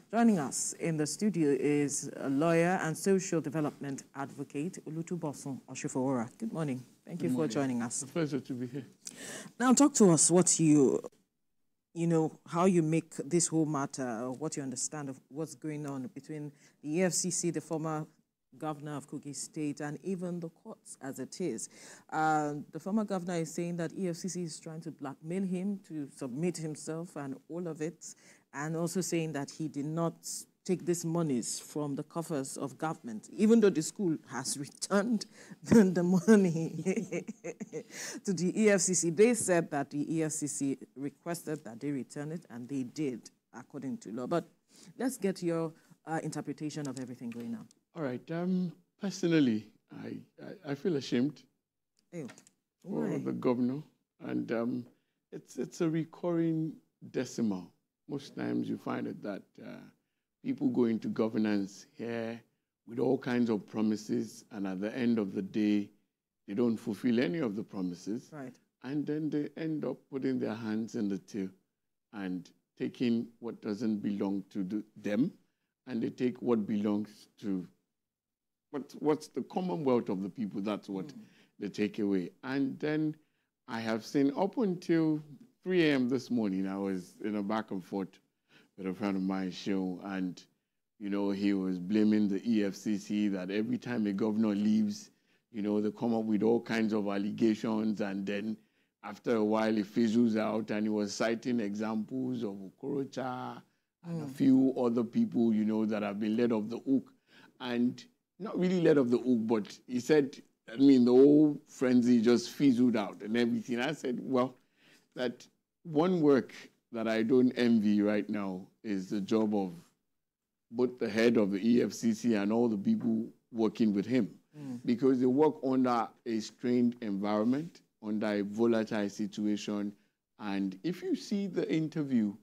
Joining us in the studio is a lawyer and social development advocate, Olutubosun Oshifowora. Good morning. Thank you for joining us. It's a pleasure to be here. Now, talk to us what you know, how you make this whole matter, what you understand of what's going on between the EFCC, the former governor of Kogi State, and even the courts as it is. The former governor is saying that EFCC is trying to blackmail him to submit himself and all of it, and also saying that he did not take these monies from the coffers of government, even though the school has returned the money to the EFCC. They said that the EFCC requested that they return it, and they did, according to law. But let's get your interpretation of everything going on. All right. Personally, I feel ashamed for the governor, and it's a recurring decimal. Most times you find it that people go into governance here with all kinds of promises, and at the end of the day, they don't fulfill any of the promises. Right. And then they end up putting their hands in the till and taking what doesn't belong to them, and they take what belongs to what's the commonwealth of the people. That's what they take away. And then I have seen up until 3 a.m. this morning, I was in a back and forth with a friend of mine show, and you know, he was blaming the EFCC that every time a governor leaves, you know, they come up with all kinds of allegations, and then after a while it fizzles out, and he was citing examples of Okorocha and a few other people, you know, that have been let off the hook. And not really let off the hook, but he said, I mean, the whole frenzy just fizzled out and everything. I said, well, that one work that I don't envy right now is the job of both the head of the EFCC and all the people working with him, because they work under a strained environment, under a volatile situation. And if you see the interview,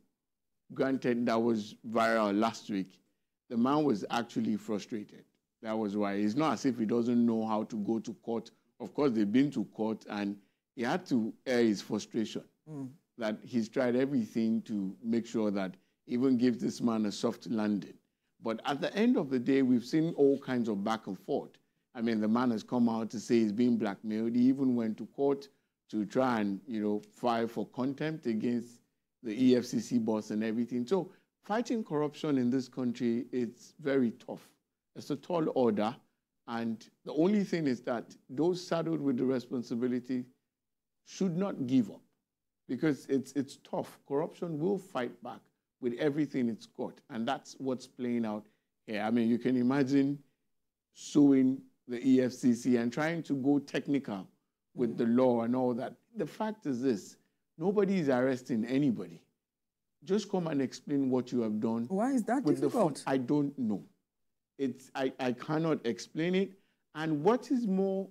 granted, that was viral last week, the man was actually frustrated. That was why. It's not as if he doesn't know how to go to court. Of course, they've been to court, and he had to air his frustration that he's tried everything to make sure that even gives this man a soft landing. But at the end of the day, we've seen all kinds of back and forth. I mean, the man has come out to say he's being blackmailed. He even went to court to try and, you know, file for contempt against the EFCC boss and everything. So fighting corruption in this country, it's very tough. It's a tall order, and the only thing is that those saddled with the responsibility should not give up, because it's tough. Corruption will fight back with everything it's got, and that's what's playing out here. I mean, you can imagine suing the EFCC and trying to go technical with the law and all that. The fact is this: nobody is arresting anybody. Just come and explain what you have done. Why is that difficult? I don't know. I cannot explain it. And what is more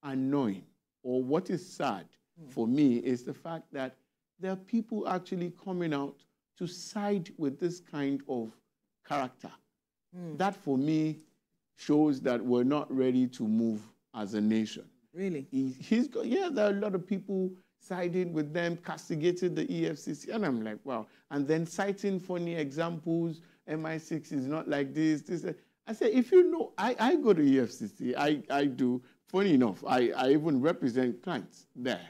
annoying, or what is sad for me, is the fact that there are people actually coming out to side with this kind of character. That, for me, shows that we're not ready to move as a nation. Really? Yeah, there are a lot of people siding with them, castigated the EFCC. And I'm like, wow. And then citing funny examples. MI6 is not like this. I say, if you know, I go to EFCC, I do. Funny enough, I even represent clients there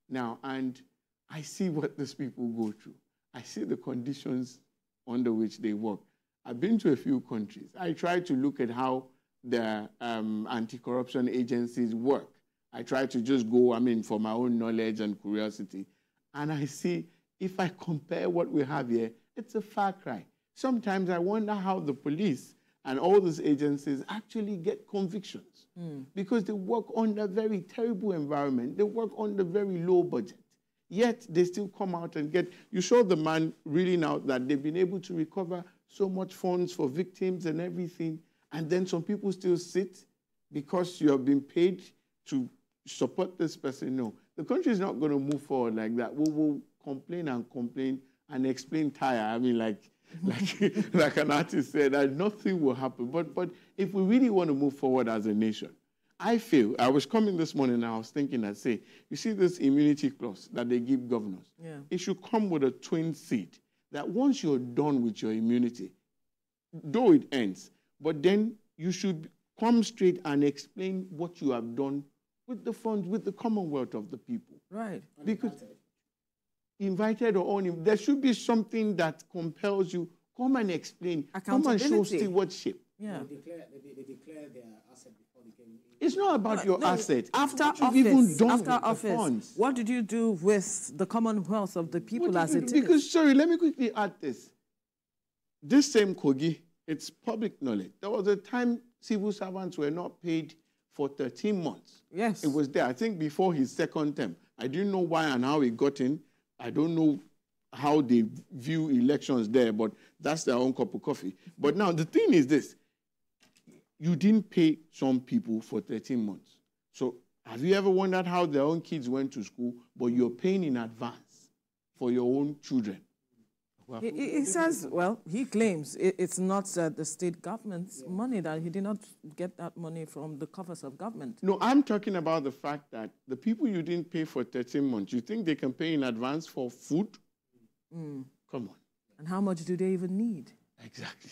now, and I see what these people go through. I see the conditions under which they work. I've been to a few countries. I try to look at how the anti-corruption agencies work. I try to just go, I mean, for my own knowledge and curiosity. And I see, if I compare what we have here, it's a far cry. Sometimes I wonder how the police and all these agencies actually get convictions, because they work under a very terrible environment. They work under very low budget. Yet they still come out and get... You saw the man reading out that they've been able to recover so much funds for victims and everything, and then some people still sit because you have been paid to support this person. No, the country is not going to move forward like that. We will complain and explain tire. I mean, like an artist said, that nothing will happen. But if we really want to move forward as a nation, I feel, I was coming this morning and I was thinking, I say, you see this immunity clause that they give governors? Yeah. It should come with a twin seat, that once you're done with your immunity, though it ends, but then you should come straight and explain what you have done with the funds, with the commonwealth of the people. Right. Because invited or uninvited, there should be something that compels you. Come and explain. Come and show stewardship. Yeah. They declare their asset before they came in. It's not about your asset. After office, what did you do with the commonwealth of the people as it is? Because, sorry, let me quickly add this. This same Kogi, it's public knowledge. There was a time civil servants were not paid for 13 months. Yes. It was there, I think, before his second term. I didn't know why and how he got in. I don't know how they view elections there, but that's their own cup of coffee. But now the thing is this. You didn't pay some people for 13 months. So have you ever wondered how their own kids went to school, but you're paying in advance for your own children? Well, he says, well, he claims it's not the state government's money, that he did not get that money from the coffers of government. No, I'm talking about the fact that the people you didn't pay for 13 months, you think they can pay in advance for food? Come on. And how much do they even need? Exactly.